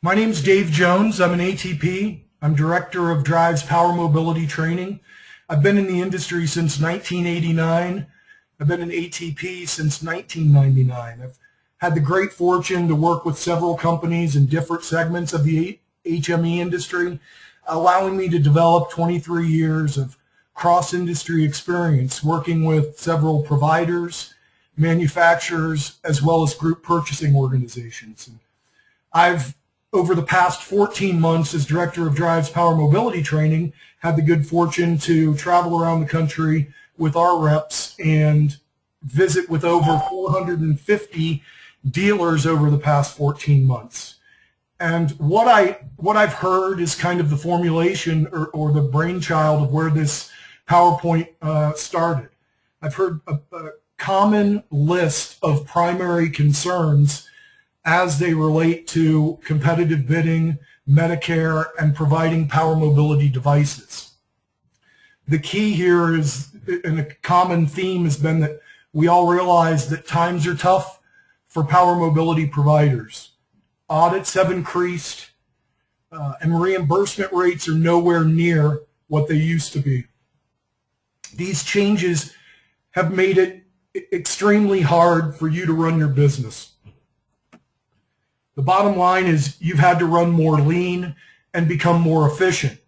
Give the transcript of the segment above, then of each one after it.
My name's Dave Jones. I'm an ATP. I'm Director of Drive's Power Mobility Training. I've been in the industry since 1989. I've been an ATP since 1999. I've had the great fortune to work with several companies in different segments of the HME industry, allowing me to develop 23 years of cross-industry experience working with several providers, manufacturers, as well as group purchasing organizations. And I've, over the past 14 months as Director of Drive's Power Mobility Training, had the good fortune to travel around the country with our reps and visit with over 450 dealers over the past 14 months. And what I've heard is kind of the formulation or the brainchild of where this PowerPoint started. I've heard a common list of primary concerns as they relate to competitive bidding, Medicare, and providing power mobility devices. The key here is, and a common theme has been that we all realize that times are tough for power mobility providers. Audits have increased, and reimbursement rates are nowhere near what they used to be. These changes have made it extremely hard for you to run your business. The bottom line is you've had to run more lean and become more efficient.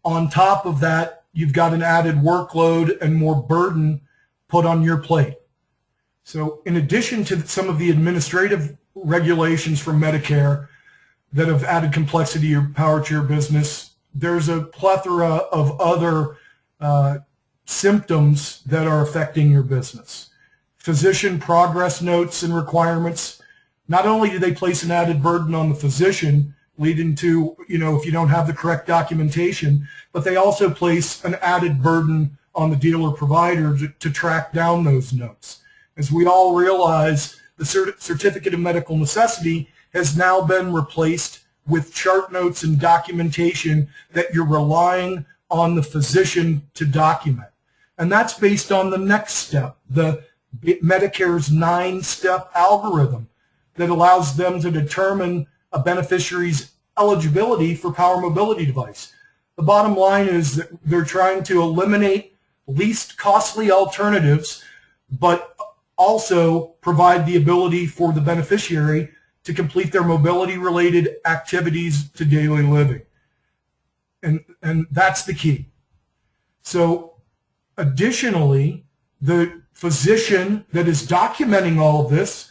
On top of that, you've got an added workload and more burden put on your plate. So in addition to some of the administrative regulations from Medicare that have added complexity or power to your business, there's a plethora of other symptoms that are affecting your business. Physician progress notes and requirements. Not only do they place an added burden on the physician, leading to, if you don't have the correct documentation, but they also place an added burden on the dealer provider to track down those notes. As we all realize, the certificate of medical necessity has now been replaced with chart notes and documentation that you're relying on the physician to document. And that's based on the next step, the Medicare's 9-step algorithm that allows them to determine a beneficiary's eligibility for power mobility device. The bottom line is that they're trying to eliminate least costly alternatives, but also provide the ability for the beneficiary to complete their mobility-related activities to daily living. And that's the key. So additionally, the physician that is documenting all of this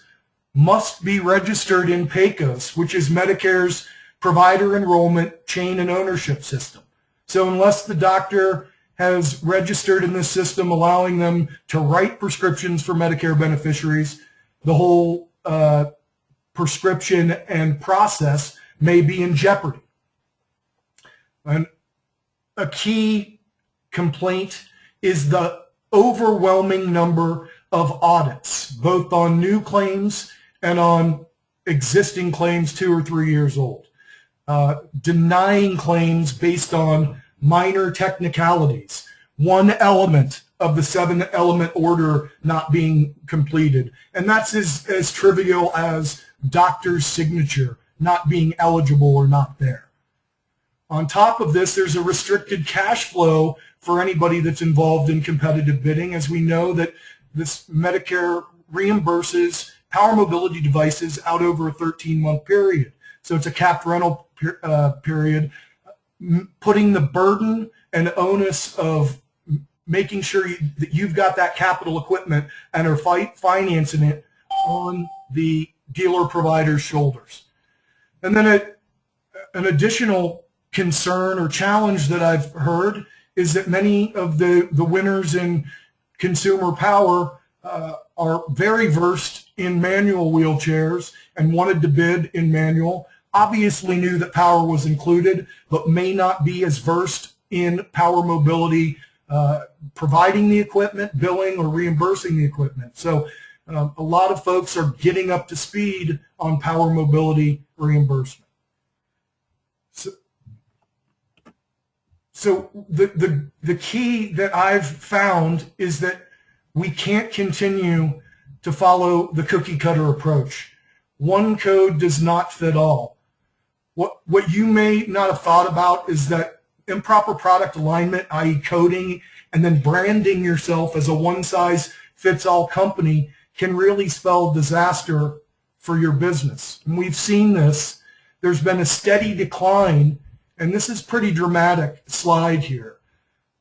must be registered in PACOS, which is Medicare's provider enrollment chain and ownership system. So unless the doctor has registered in this system, allowing them to write prescriptions for Medicare beneficiaries, the whole prescription and process may be in jeopardy. And a key complaint is the overwhelming number of audits, both on new claims and on existing claims 2 or 3 years old. Denying claims based on minor technicalities, one element of the 7-element order not being completed. And that's as trivial as doctor's signature not being eligible or not there. On top of this, there's a restricted cash flow for anybody that's involved in competitive bidding, as we know that this Medicare reimburses power mobility devices out over a 13-month period. So it's a capped rental period, putting the burden and onus of making sure that you've got that capital equipment and are financing it on the dealer provider's shoulders. And then an additional concern or challenge that I've heard is that many of the winners in consumer power are very versed in manual wheelchairs and wanted to bid in manual, obviously knew that power was included, but may not be as versed in power mobility, providing the equipment, billing, or reimbursing the equipment. So a lot of folks are getting up to speed on power mobility reimbursement. So the key that I've found is that we can't continue to follow the cookie cutter approach. One code does not fit all. What you may not have thought about is that improper product alignment, i.e. coding, and then branding yourself as a one-size-fits-all company can really spell disaster for your business. And we've seen this. There's been a steady decline, and this is pretty dramatic slide here.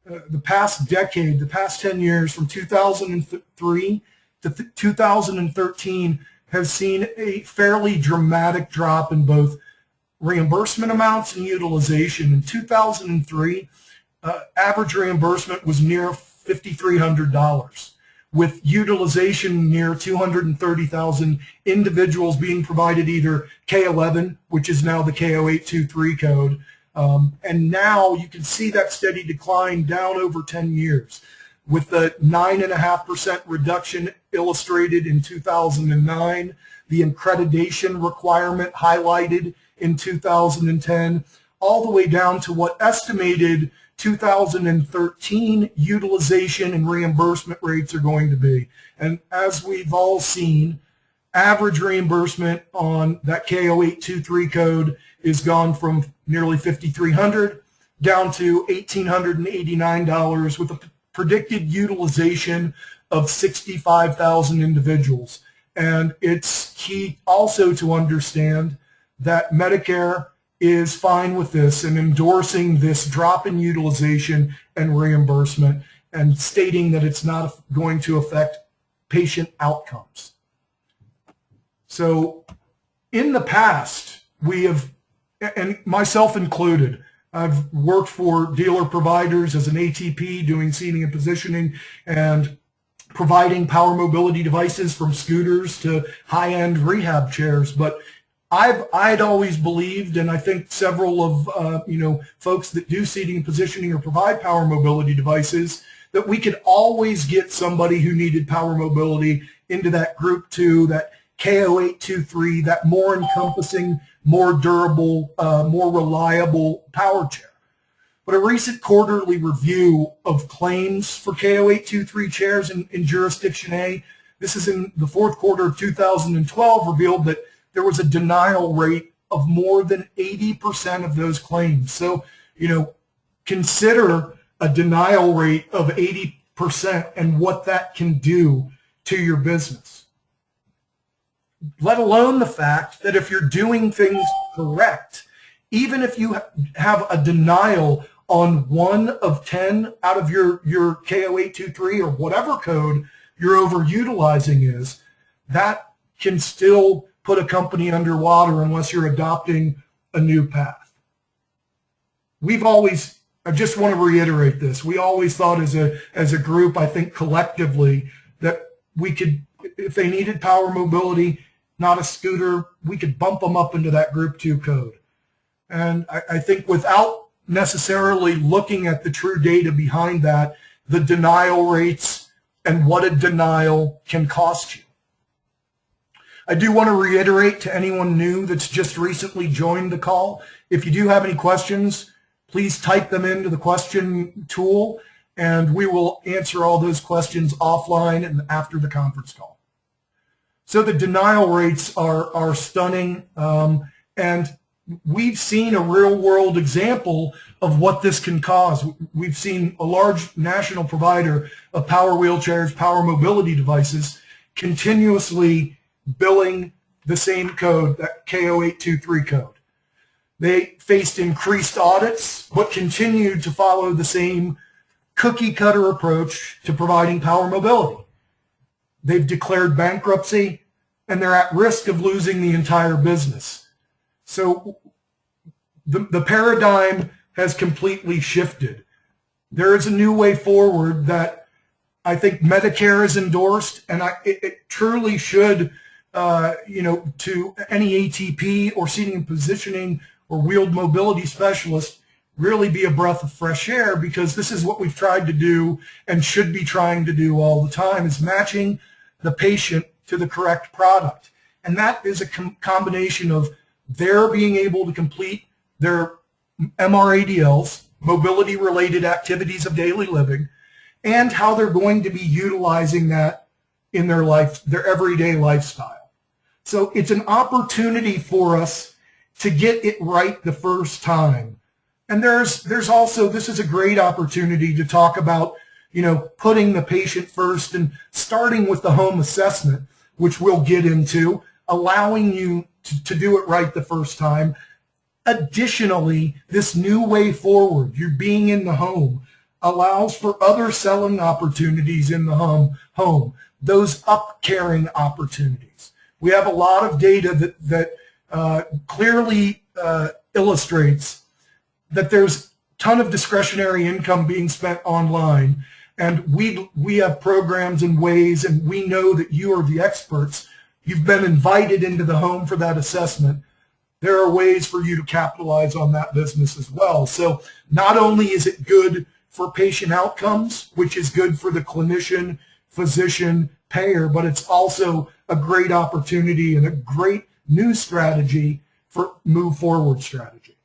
The past decade, the past 10 years, from 2003 to 2013, has seen a fairly dramatic drop in both reimbursement amounts and utilization. In 2003, average reimbursement was near $5,300, with utilization near 230,000 individuals being provided either K11, which is now the K0823 code, and now you can see that steady decline down over 10 years, with the 9.5% reduction illustrated in 2009, the accreditation requirement highlighted in 2010, all the way down to what estimated 2013 utilization and reimbursement rates are going to be. And as we've all seen, average reimbursement on that K0823 code is gone from nearly $5,300 down to $1,889, with a predicted utilization of 65,000 individuals. And it's key also to understand that Medicare is fine with this and endorsing this drop in utilization and reimbursement, and stating that it's not going to affect patient outcomes. So in the past, we have, and myself included, I've worked for dealer providers as an ATP doing seating and positioning and providing power mobility devices from scooters to high-end rehab chairs. But I'd always believed, and I think several of folks that do seating and positioning or provide power mobility devices, that we could always get somebody who needed power mobility into that group 2, that K0823, that more encompassing, more durable, more reliable power chair. But a recent quarterly review of claims for K0823 chairs in Jurisdiction A, this is in the fourth quarter of 2012, revealed that there was a denial rate of more than 80% of those claims. So, consider a denial rate of 80% and what that can do to your business. Let alone the fact that if you're doing things correct, even if you have a denial on 1 of 10 out of your K0823 or whatever code you're overutilizing is, that can still put a company underwater unless you're adopting a new path. I just want to reiterate this, we always thought as a group, I think collectively, that we could, if they needed power mobility, not a scooter, we could bump them up into that group 2 code. And I think without necessarily looking at the true data behind that, the denial rates and what a denial can cost you. I do want to reiterate to anyone new that's just recently joined the call, if you do have any questions, please type them into the question tool, and we will answer all those questions offline and after the conference call. So the denial rates are stunning, and we've seen a real-world example of what this can cause. We've seen a large national provider of power wheelchairs, power mobility devices, continuously billing the same code, that K0823 code. They faced increased audits, but continued to follow the same cookie-cutter approach to providing power mobility. They've declared bankruptcy, and they're at risk of losing the entire business. So the paradigm has completely shifted. There is a new way forward that I think Medicare has endorsed, and it truly should, to any ATP or seating and positioning or wheeled mobility specialist, really be a breath of fresh air, because this is what we've tried to do and should be trying to do all the time, is matching the patient to the correct product. And that is a combination of their being able to complete their MRADLs, mobility-related activities of daily living, and how they're going to be utilizing that in their everyday lifestyle. So it's an opportunity for us to get it right the first time. And there's also, this is a great opportunity to talk about, putting the patient first and starting with the home assessment, which we'll get into, allowing you to do it right the first time. Additionally, this new way forward, you're being in the home, allows for other selling opportunities in the home, those up-caring opportunities. We have a lot of data that clearly illustrates that there's a ton of discretionary income being spent online, and we have programs and ways, and we know that you are the experts. You've been invited into the home for that assessment. There are ways for you to capitalize on that business as well. So not only is it good for patient outcomes, which is good for the clinician, physician, payer, but it's also a great opportunity and a great new strategy for move forward strategy.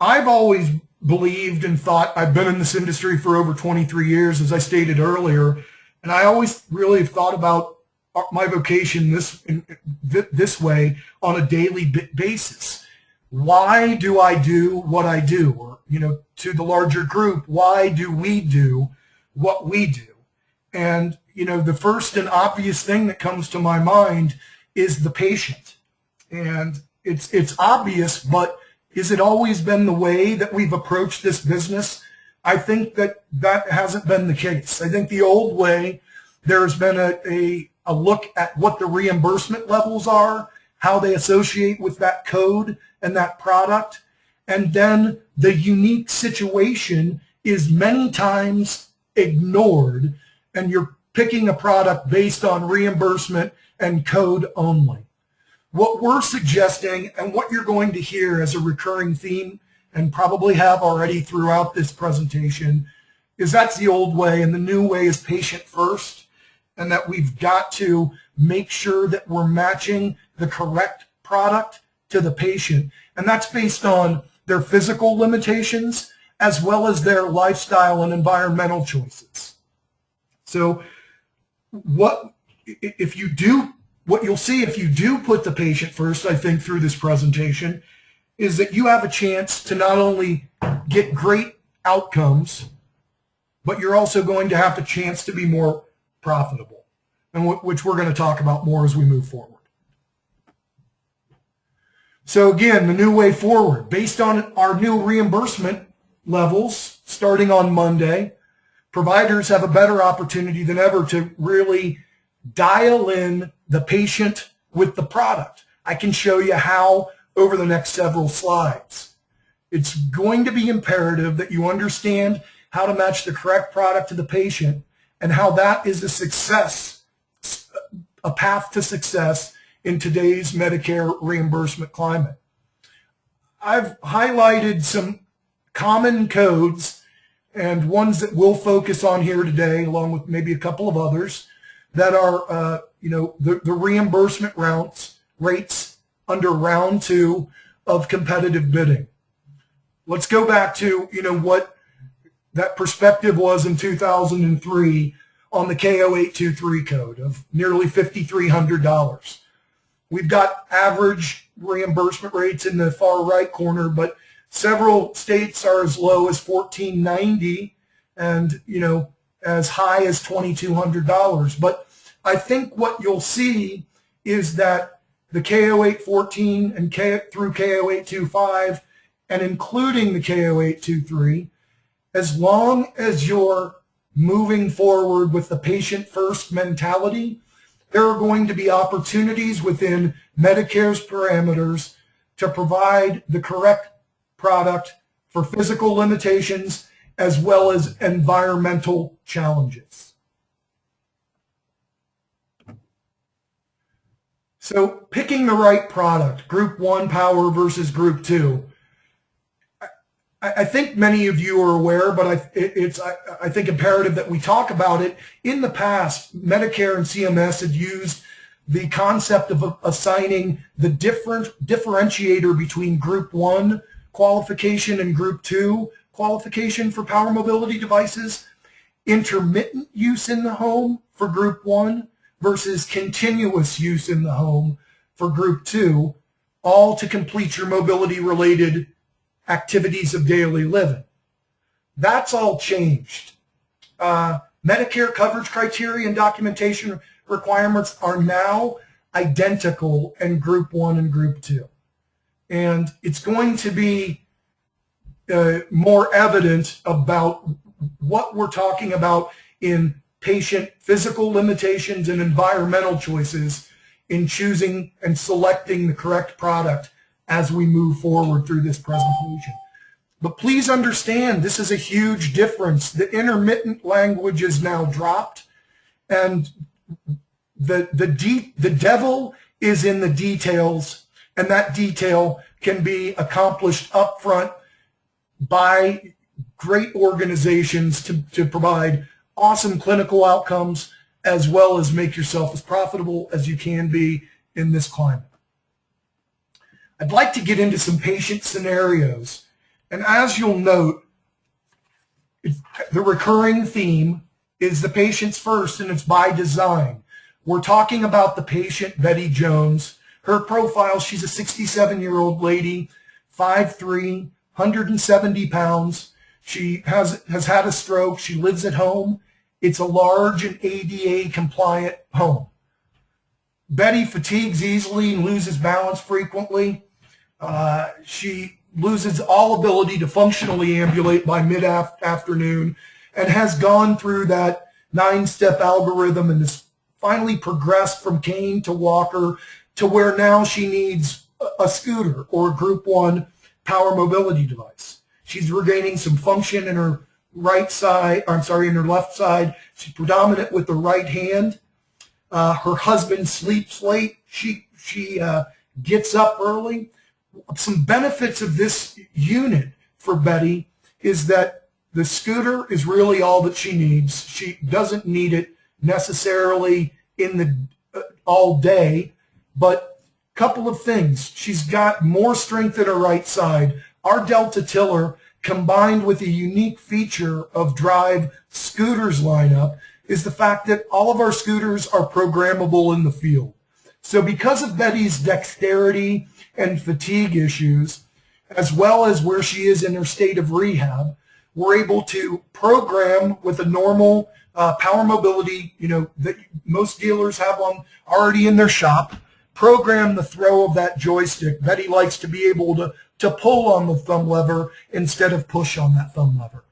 I've always believed and thought, I've been in this industry for over 23 years, as I stated earlier, and I always really have thought about my vocation this way on a daily basis. Why do I do what I do? Or, to the larger group, why do we do what we do? And, the first and obvious thing that comes to my mind is the patient. And it's obvious, but has it always been the way that we've approached this business? I think that hasn't been the case. I think the old way, there's been a look at what the reimbursement levels are, how they associate with that code and that product, and then the unique situation is many times ignored, and you're picking a product based on reimbursement and code only. What we're suggesting, and what you're going to hear as a recurring theme, and probably have already throughout this presentation, is that's the old way, and the new way is patient first, and that we've got to make sure that we're matching the correct product to the patient. And that's based on their physical limitations as well as their lifestyle and environmental choices. So what you'll see if you do put the patient first, I think, through this presentation, is that you have a chance to not only get great outcomes, but you're also going to have the chance to be more profitable, and which we're going to talk about more as we move forward. So again, the new way forward, based on our new reimbursement levels starting on Monday, providers have a better opportunity than ever to really dial in the patient with the product. I can show you how over the next several slides. It's going to be imperative that you understand how to match the correct product to the patient, and how that is a path to success in today's Medicare reimbursement climate. I've highlighted some common codes and ones that we'll focus on here today, along with maybe a couple of others, that are the reimbursement rates under round 2 of competitive bidding. Let's go back to what that perspective was in 2003 on the K0823 code of nearly $5,300. We've got average reimbursement rates in the far right corner, but several states are as low as $1,490 and as high as $2,200. But I think what you'll see is that the K0814 and through K0825, and including the K0823, as long as you're moving forward with the patient-first mentality, there are going to be opportunities within Medicare's parameters to provide the correct product for physical limitations as well as environmental challenges. So picking the right product, Group 1 power versus Group 2. I think many of you are aware, but it's I think imperative that we talk about it. In the past, Medicare and CMS had used the concept of assigning the differentiator between Group 1 qualification and Group 2 qualification for power mobility devices, intermittent use in the home for Group 1 versus continuous use in the home for Group 2, all to complete your mobility-related activities of daily living. That's all changed. Medicare coverage criteria and documentation requirements are now identical in Group 1 and Group 2. And it's going to be more evident about what we're talking about in patient physical limitations and environmental choices in choosing and selecting the correct product as we move forward through this presentation. But please understand, this is a huge difference. The intermittent language is now dropped, and the devil is in the details, and that detail can be accomplished up front by great organizations to provide awesome clinical outcomes, as well as make yourself as profitable as you can be in this climate. I'd like to get into some patient scenarios. And as you'll note, the recurring theme is the patient's first, and it's by design. We're talking about the patient, Betty Jones. Her profile, she's a 67-year-old lady, 5'3", 170 pounds. She has had a stroke. She lives at home. It's a large and ADA compliant home. Betty fatigues easily and loses balance frequently. She loses all ability to functionally ambulate by mid-afternoon and has gone through that 9-step algorithm and has finally progressed from cane to walker to where now she needs a scooter or a Group 1 power mobility device. She's regaining some function in her right side, in her left side. She's predominant with the right hand. Her husband sleeps late. She gets up early. Some benefits of this unit for Betty is that the scooter is really all that she needs. She doesn't need it necessarily in the all day, but a couple of things. She's got more strength in her right side. Our Delta Tiller, combined with a unique feature of Drive Scooters lineup, is the fact that all of our scooters are programmable in the field. So because of Betty's dexterity and fatigue issues, as well as where she is in her state of rehab, we're able to program with a normal power mobility, that most dealers have on already in their shop, program the throw of that joystick. Betty likes to be able to pull on the thumb lever instead of push on that thumb lever.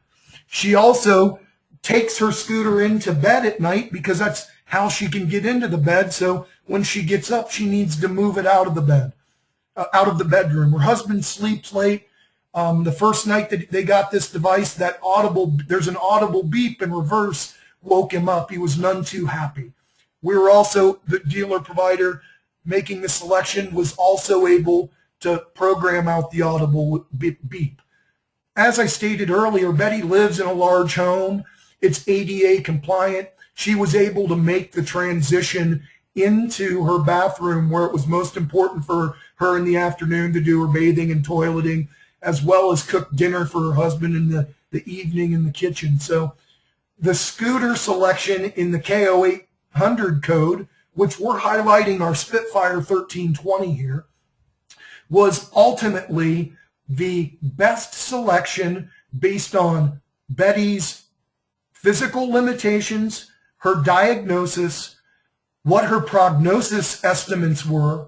She also takes her scooter into bed at night because that's how she can get into the bed. So when she gets up, she needs to move it out of the bed, out of the bedroom. Her husband sleeps late. The first night that they got this device, there's an audible beep in reverse, woke him up. He was none too happy. We were also, the dealer provider making the selection was also able to program out the audible beep. As I stated earlier, Betty lives in a large home. It's ADA compliant. She was able to make the transition into her bathroom where it was most important for her in the afternoon to do her bathing and toileting, as well as cook dinner for her husband in the evening in the kitchen. So the scooter selection in the K0800 code, which we're highlighting our Spitfire 1320 here, was ultimately the best selection based on Betty's physical limitations, her diagnosis, what her prognosis estimates were,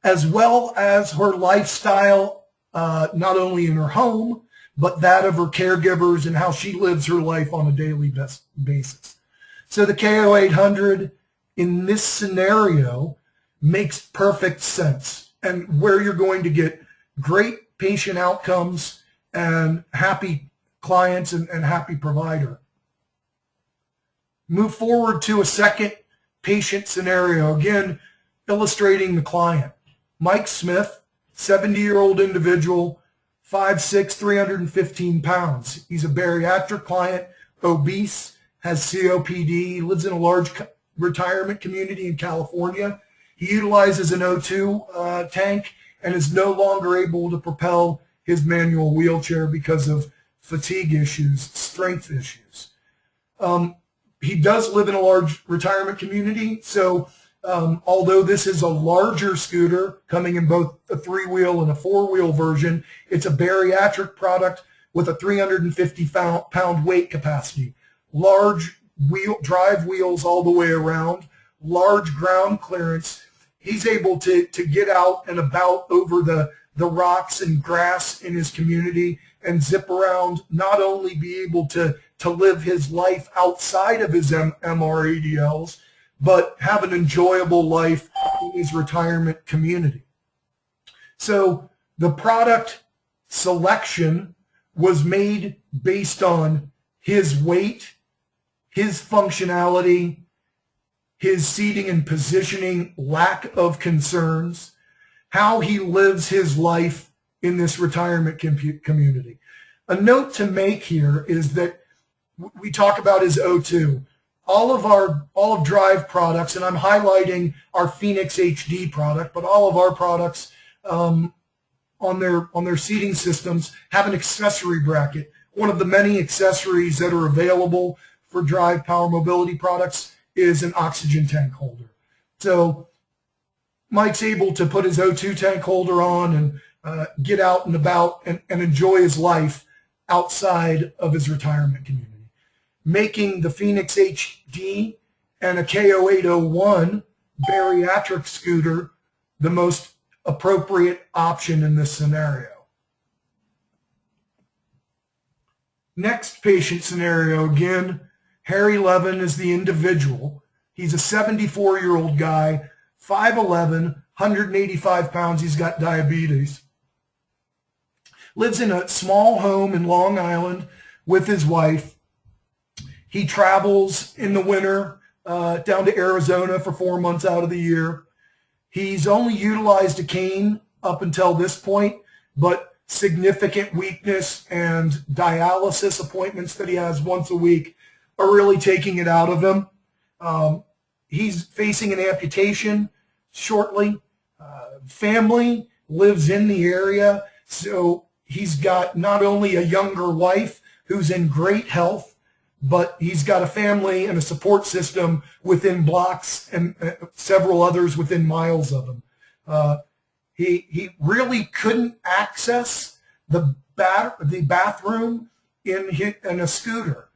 as well as her lifestyle, not only in her home, but that of her caregivers and how she lives her life on a daily basis. So the K0800 in this scenario makes perfect sense, and where you're going to get great patient outcomes and happy clients and happy provider. Move forward to a second patient scenario, again illustrating the client. Mike Smith, 70-year-old individual, 5'6", 315 pounds. He's a bariatric client, obese, has COPD, lives in a large retirement community in California. He utilizes an O2 tank and is no longer able to propel his manual wheelchair because of fatigue issues, strength issues. He does live in a large retirement community, so Although this is a larger scooter coming in both a 3-wheel and a 4-wheel version, it's a bariatric product with a 350-pound weight capacity. Large drive wheels all the way around, large ground clearance. He's able to get out and about over the rocks and grass in his community and zip around, not only be able to live his life outside of his MRADLs, but have an enjoyable life in his retirement community. So the product selection was made based on his weight, his functionality, his seating and positioning, lack of concerns, how he lives his life in this retirement community. A note to make here is that we talk about his O2. All of Drive products, and I'm highlighting our Phoenix HD product, but all of our products on their seating systems have an accessory bracket. One of the many accessories that are available for Drive Power Mobility products is an oxygen tank holder. So Mike's able to put his O2 tank holder on and get out and about and enjoy his life outside of his retirement community, making the Phoenix HD and a K0801 bariatric scooter the most appropriate option in this scenario. Next patient scenario, again, Harry Levin is the individual. He's a 74-year-old guy, 5'11", 185 pounds. He's got diabetes. Lives in a small home in Long Island with his wife. He travels in the winter down to Arizona for 4 months out of the year. He's only utilized a cane up until this point, but significant weakness and dialysis appointments that he has once a week are really taking it out of him. He's facing an amputation shortly. Family lives in the area, so he's got not only a younger wife who's in great health, but he's got a family and a support system within blocks and several others within miles of him. He really couldn't access the bathroom in a scooter.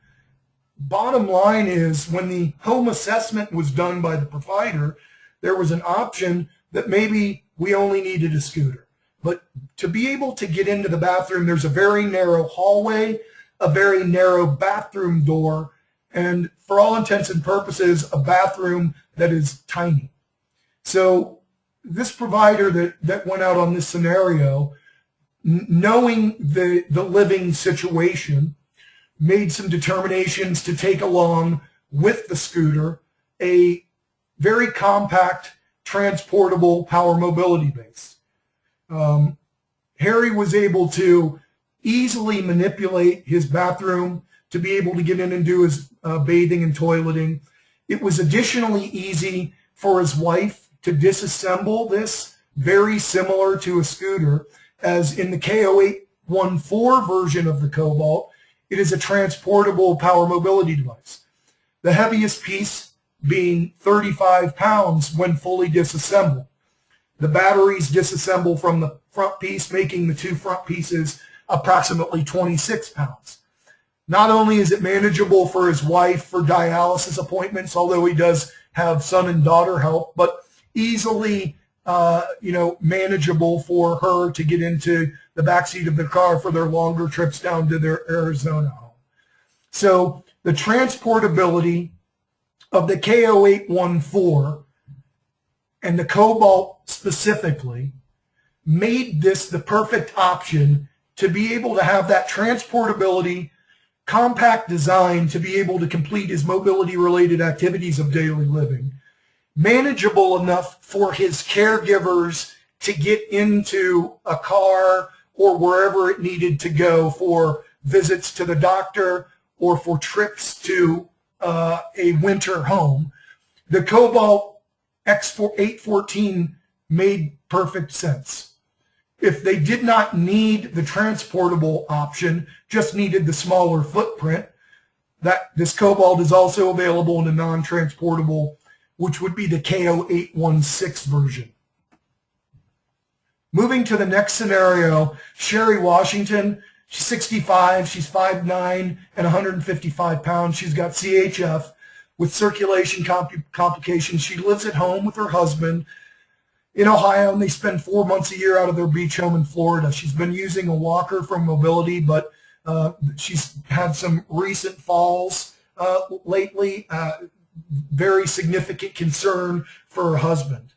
Bottom line is, when the home assessment was done by the provider, there was an option that maybe we only needed a scooter. But to be able to get into the bathroom, there's a very narrow hallway, a very narrow bathroom door, and for all intents and purposes, a bathroom that is tiny. So this provider that went out on this scenario, knowing the living situation, made some determinations to take along with the scooter a very compact, transportable power mobility base. Harry was able to easily manipulate his bathroom to be able to get in and do his bathing and toileting. It was additionally easy for his wife to disassemble this, very similar to a scooter, as in the K0814 version of the Cobalt, it is a transportable power mobility device. The heaviest piece being 35 pounds when fully disassembled. The batteries disassemble from the front piece, making the two front pieces approximately 26 pounds. Not only is it manageable for his wife for dialysis appointments, although he does have son and daughter help, but easily manageable for her to get into the backseat of the car for their longer trips down to their Arizona home. So the transportability of the K0814 and the Cobalt specifically made this the perfect option to be able to have that transportability, compact design to be able to complete his mobility-related activities of daily living, manageable enough for his caregivers to get into a car or wherever it needed to go for visits to the doctor or for trips to a winter home. The Cobalt X814 made perfect sense. If they did not need the transportable option, just needed the smaller footprint, this Cobalt is also available in a non-transportable which would be the KO816 version. Moving to the next scenario, Sherry Washington, she's 65, she's 5'9", and 155 pounds. She's got CHF with circulation complications. She lives at home with her husband in Ohio, and they spend 4 months a year out of their beach home in Florida. She's been using a walker from Mobility, but she's had some recent falls lately, very significant concern for her husband.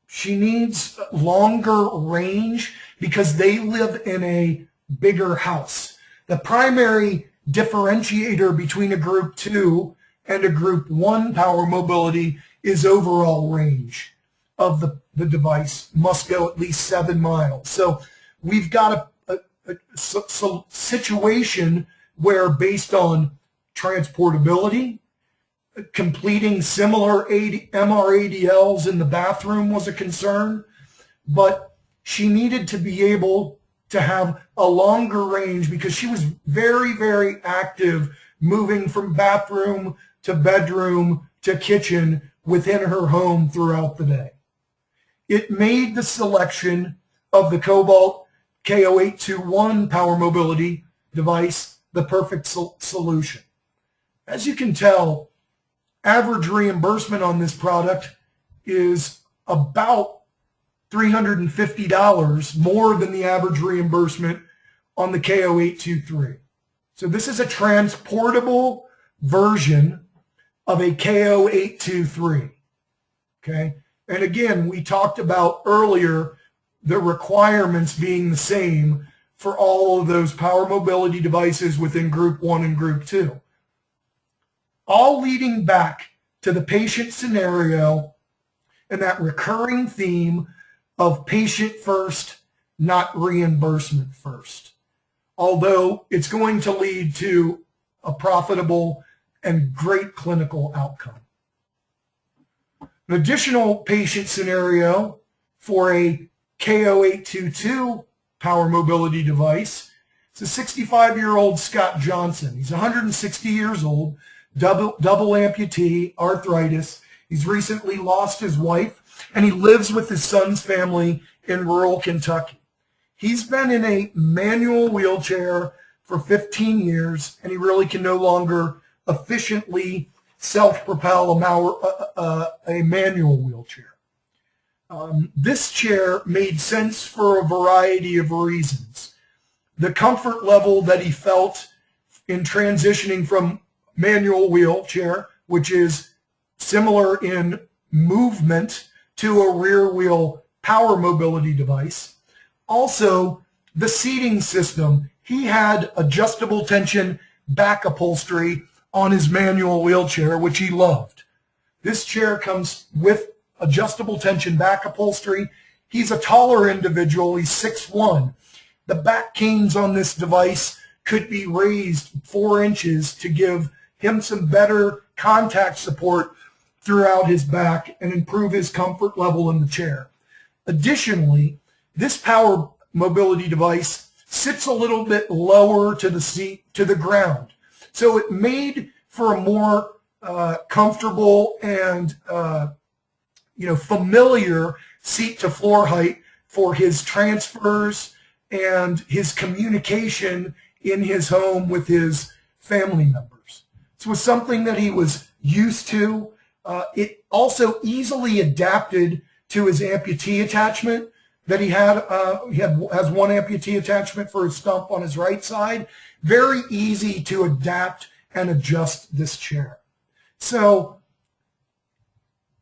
She needs longer range because they live in a bigger house. The primary differentiator between a Group 2 and a Group 1 power mobility is overall range of the device must go at least 7 miles. So we've got a situation where, based on transportability, completing similar MRADLs in the bathroom was a concern, but she needed to be able to have a longer range because she was very, very active moving from bathroom to bedroom to kitchen within her home throughout the day. It made the selection of the Cobalt KO821 power mobility device the perfect solution. As you can tell, average reimbursement on this product is about $350 more than the average reimbursement on the KO823. So this is a transportable version of a KO823. Okay? And again, we talked about earlier the requirements being the same for all of those power mobility devices within Group 1 and Group 2. All leading back to the patient scenario and that recurring theme of patient first, not reimbursement first. Although it's going to lead to a profitable and great clinical outcome. An additional patient scenario for a KO822 power mobility device is a 65-year-old Scott Johnson. He's 160 years old, double amputee, arthritis. He's recently lost his wife, and he lives with his son's family in rural Kentucky. He's been in a manual wheelchair for 15 years, and he really can no longer efficiently self-propel a manual wheelchair. This chair made sense for a variety of reasons. The comfort level that he felt in transitioning from manual wheelchair, which is similar in movement to a rear wheel power mobility device. Also, the seating system. He had adjustable tension back upholstery on his manual wheelchair, which he loved. This chair comes with adjustable tension back upholstery. He's a taller individual. He's 6'1". The back canes on this device could be raised 4 inches to give him some better contact support throughout his back and improve his comfort level in the chair. Additionally, this power mobility device sits a little bit lower to the seat, to the ground. So it made for a more comfortable and familiar seat to floor height for his transfers and his communication in his home with his family members. This was something that he was used to. It also easily adapted to his amputee attachment that he had. Has one amputee attachment for his stump on his right side. Very easy to adapt and adjust this chair. So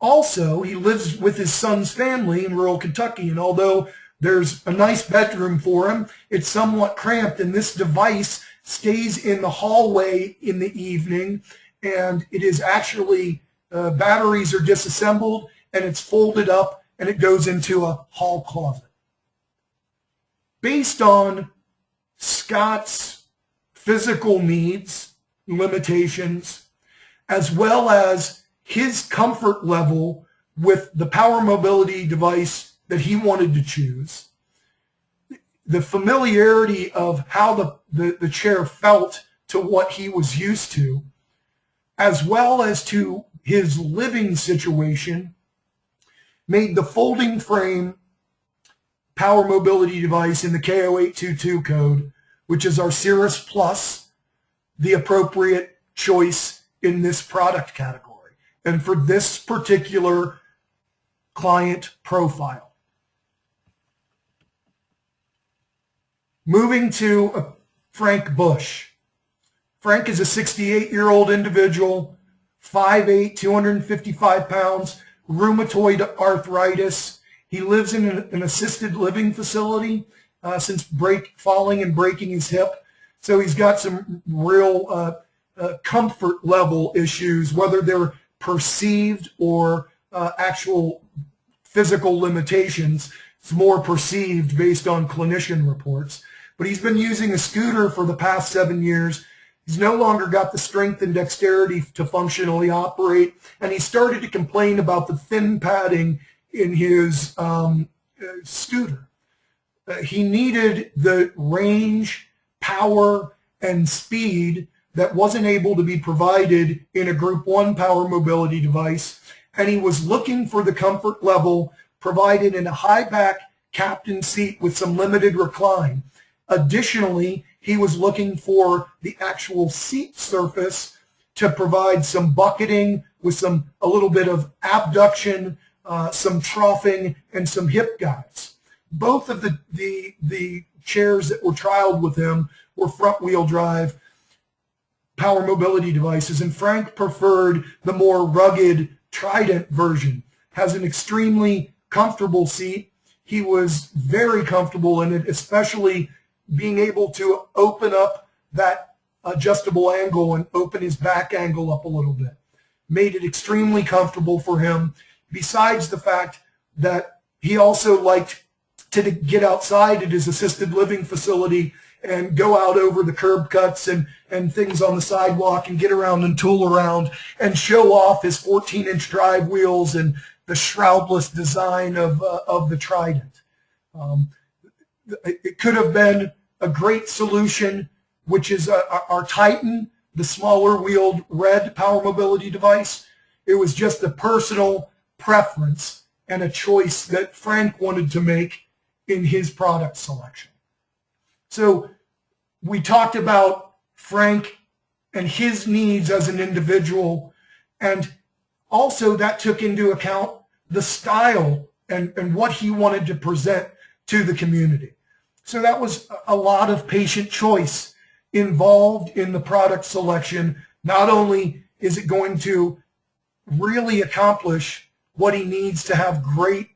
also, he lives with his son's family in rural Kentucky, and although there's a nice bedroom for him, it's somewhat cramped, and this device stays in the hallway in the evening, and it is actually, batteries are disassembled, and it's folded up, and it goes into a hall closet. Based on Scott's physical needs, limitations, as well as his comfort level with the power mobility device that he wanted to choose, the familiarity of how the chair felt to what he was used to, as well as to his living situation, made the folding frame power mobility device in the K0822 code, which is our Cirrus Plus, the appropriate choice in this product category and for this particular client profile. Moving to Frank Bush. Frank is a 68-year-old individual, 5'8", 255 pounds, rheumatoid arthritis. He lives in an assisted living facility since falling and breaking his hip. So he's got some real comfort level issues, whether they're perceived or actual physical limitations. It's more perceived based on clinician reports. But he's been using a scooter for the past 7 years. He's no longer got the strength and dexterity to functionally operate, and he started to complain about the thin padding in his scooter. He needed the range, power, and speed that wasn't able to be provided in a Group 1 power mobility device, and he was looking for the comfort level provided in a high-back captain seat with some limited recline. Additionally, he was looking for the actual seat surface to provide some bucketing with a little bit of abduction, some troughing, and some hip guides. Both of the chairs that were trialed with him were front-wheel drive power mobility devices, and Frank preferred the more rugged Trident version. Has an extremely comfortable seat. He was very comfortable in it, especially being able to open up that adjustable angle and open his back angle up a little bit. Made it extremely comfortable for him, besides the fact that he also liked to get outside at his assisted living facility and go out over the curb cuts and things on the sidewalk and get around and tool around and show off his 14-inch drive wheels and the shroudless design of the Trident. It could have been a great solution, which is our Titan, the smaller wheeled red power mobility device. It was just a personal preference and a choice that Frank wanted to make in his product selection. So we talked about Frank and his needs as an individual, and also that took into account the style and what he wanted to present to the community. So that was a lot of patient choice involved in the product selection. Not only is it going to really accomplish what he needs to have great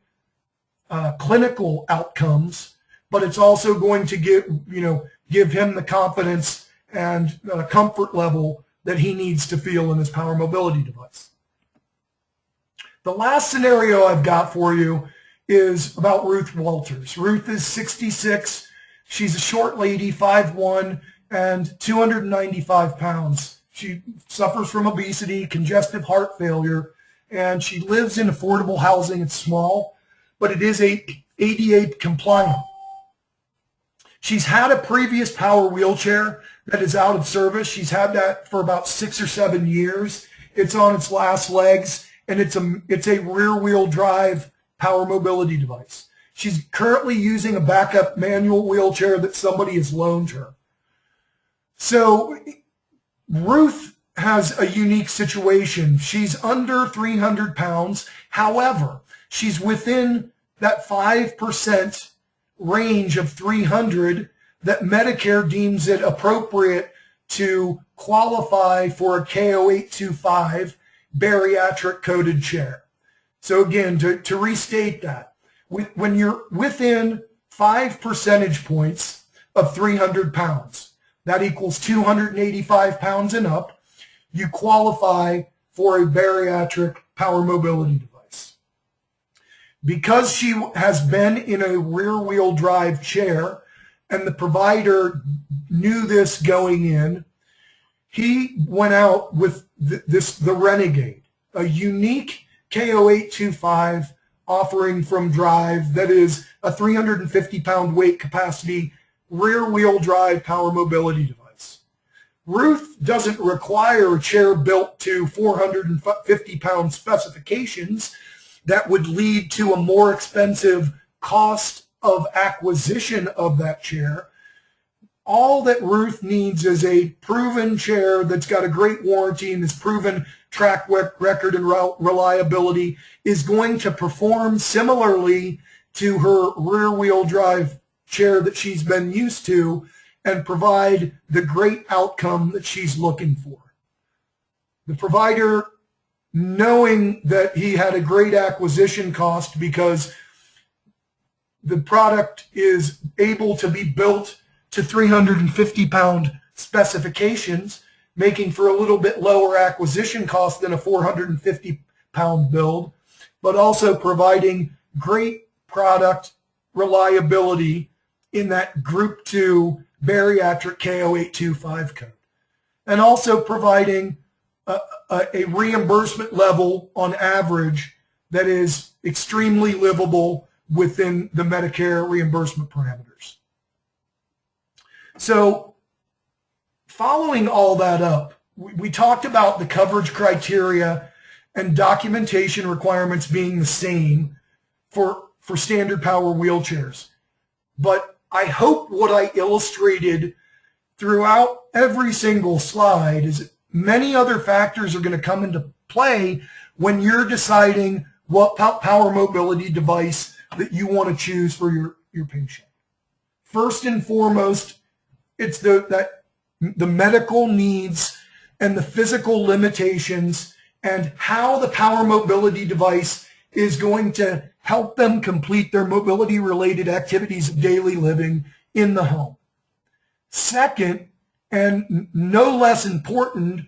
clinical outcomes, but it's also going to give him the confidence and comfort level that he needs to feel in his power mobility device. The last scenario I've got for you is about Ruth Walters. Ruth is 66. She's a short lady, 5'1", and 295 pounds. She suffers from obesity, congestive heart failure, and she lives in affordable housing. It's small, but it is ADA compliant. She's had a previous power wheelchair that is out of service. She's had that for about 6 or 7 years. It's on its last legs, and it's a rear-wheel drive power mobility device. She's currently using a backup manual wheelchair that somebody has loaned her. So Ruth has a unique situation. She's under 300 pounds. However, she's within that 5% range of 300 that Medicare deems it appropriate to qualify for a K0825 bariatric coded chair. So again, to restate that, when you're within 5 percentage points of 300 pounds, that equals 285 pounds and up, you qualify for a bariatric power mobility device. Because she has been in a rear-wheel drive chair and the provider knew this going in, he went out with the Renegade, a unique K0825 offering from Drive that is a 350-pound weight capacity rear-wheel drive power mobility device. Ruth doesn't require a chair built to 450-pound specifications that would lead to a more expensive cost of acquisition of that chair. All that Ruth needs is a proven chair that's got a great warranty and this proven track record and reliability, is going to perform similarly to her rear-wheel drive chair that she's been used to and provide the great outcome that she's looking for. The provider, knowing that he had a great acquisition cost because the product is able to be built to 350-pound specifications, making for a little bit lower acquisition cost than a 450-pound build, but also providing great product reliability in that Group 2 bariatric K0825 code, and also providing a reimbursement level on average that is extremely livable within the Medicare reimbursement parameters. So following all that up, we talked about the coverage criteria and documentation requirements being the same for standard power wheelchairs. But I hope what I illustrated throughout every single slide is that many other factors are going to come into play when you're deciding what power mobility device that you want to choose for your patient. First and foremost, it's the medical needs and the physical limitations and how the power mobility device is going to help them complete their mobility-related activities of daily living in the home. Second, and no less important,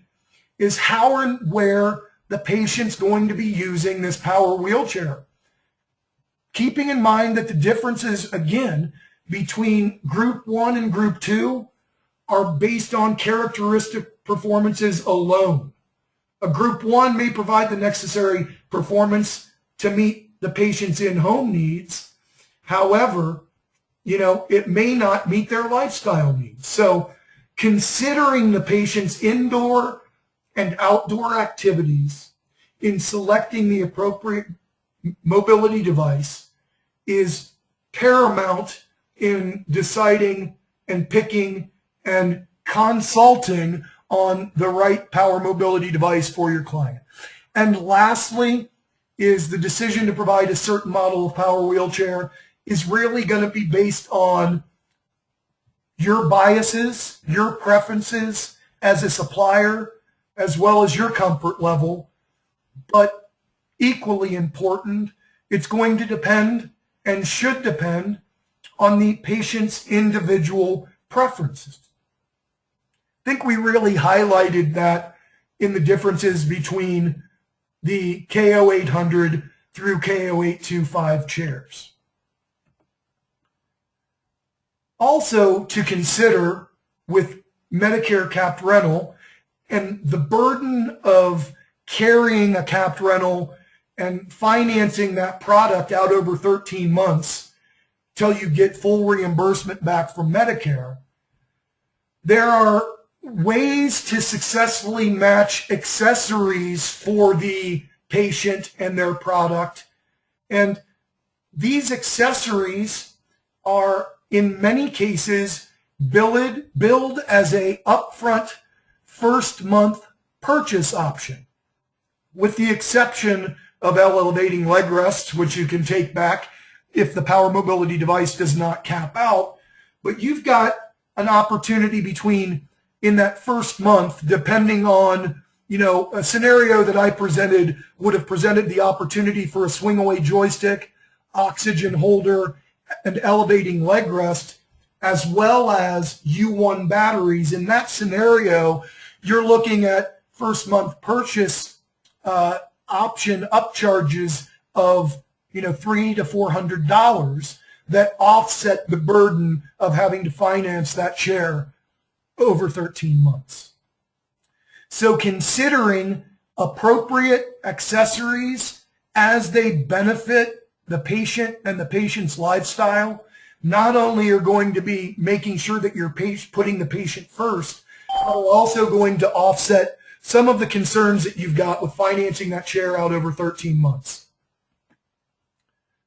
is how and where the patient's going to be using this power wheelchair. Keeping in mind that the differences, again, between Group 1 and Group 2 are based on characteristic performances alone. A Group 1 may provide the necessary performance to meet the patient's in-home needs. However, it may not meet their lifestyle needs. So considering the patient's indoor and outdoor activities in selecting the appropriate mobility device is paramount in deciding and picking and consulting on the right power mobility device for your client. And lastly, is the decision to provide a certain model of power wheelchair is really going to be based on your biases, your preferences as a supplier, as well as your comfort level. But equally important, it's going to depend and should depend on the patient's individual preferences. I think we really highlighted that in the differences between the K0800 through K0825 chairs. Also to consider with Medicare capped rental and the burden of carrying a capped rental and financing that product out over 13 months till you get full reimbursement back from Medicare, there are ways to successfully match accessories for the patient and their product. And these accessories are, in many cases, billed as a upfront first month purchase option, with the exception of elevating leg rests, which you can take back if the power mobility device does not cap out. But you've got an opportunity in that first month, depending on, a scenario that I presented would have presented the opportunity for a swing away joystick, oxygen holder, and elevating leg rest, as well as U1 batteries. In that scenario, you're looking at first month purchase option upcharges of $300 to $400 that offset the burden of having to finance that chair over 13 months. So considering appropriate accessories as they benefit the patient and the patient's lifestyle, not only are going to be making sure that you're putting the patient first, We're also going to offset some of the concerns that you've got with financing that chair out over 13 months.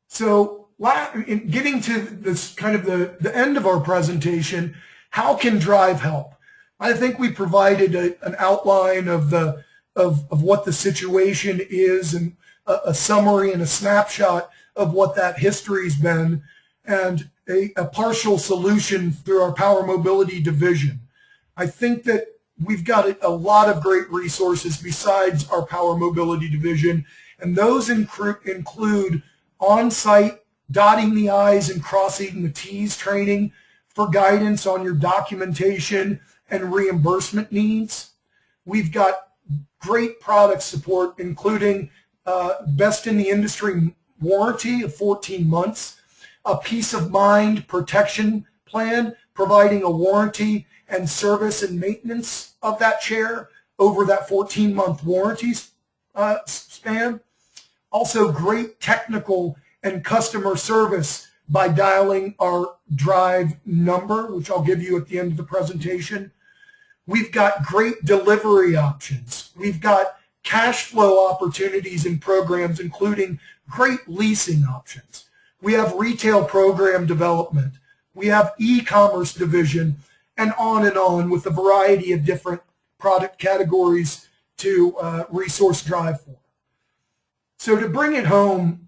So in getting to this kind of the end of our presentation, how can Drive help? I think we provided an outline of what the situation is and a summary and a snapshot of what that history's been, and a partial solution through our Power Mobility division. I think that we've got a lot of great resources besides our Power Mobility division, and those include on-site dotting the I's and crossing the T's training for guidance on your documentation and reimbursement needs. We've got great product support, including best in the industry warranty of 14 months, a peace of mind protection plan providing a warranty and service and maintenance of that chair over that 14-month warranty span. Also great technical and customer service by dialing our Drive number, which I'll give you at the end of the presentation. We've got great delivery options. We've got cash flow opportunities and programs, including great leasing options. We have retail program development. We have e-commerce division, and on with a variety of different product categories to resource Drive for. So to bring it home,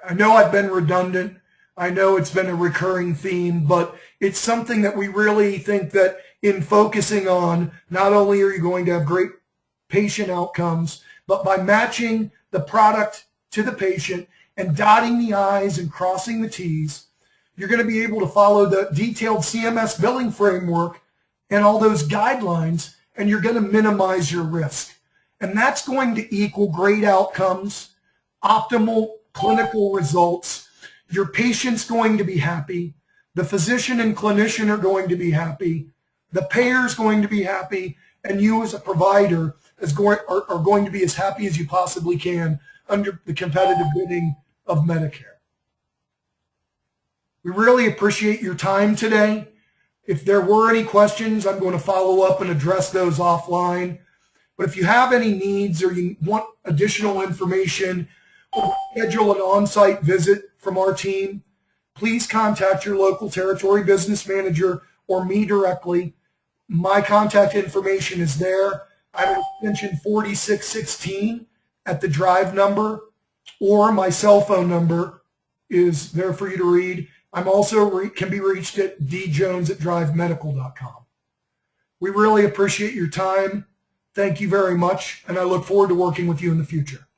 I know I've been redundant. I know it's been a recurring theme, but it's something that we really think that in focusing on, not only are you going to have great patient outcomes, but by matching the product to the patient and dotting the I's and crossing the T's, you're going to be able to follow the detailed CMS billing framework and all those guidelines, and you're going to minimize your risk. And that's going to equal great outcomes, optimal clinical results. Your patient's going to be happy. The physician and clinician are going to be happy. The payer's going to be happy. And you as a provider are going to be as happy as you possibly can under the competitive bidding of Medicare. We really appreciate your time today. If there were any questions, I'm going to follow up and address those offline. But if you have any needs or you want additional information or schedule an on-site visit from our team, please contact your local territory business manager or me directly. My contact information is there. I have extension 4616 at the Drive number, or my cell phone number is there for you to read. I'm also can be reached at djones@drivemedical.com. We really appreciate your time. Thank you very much, and I look forward to working with you in the future.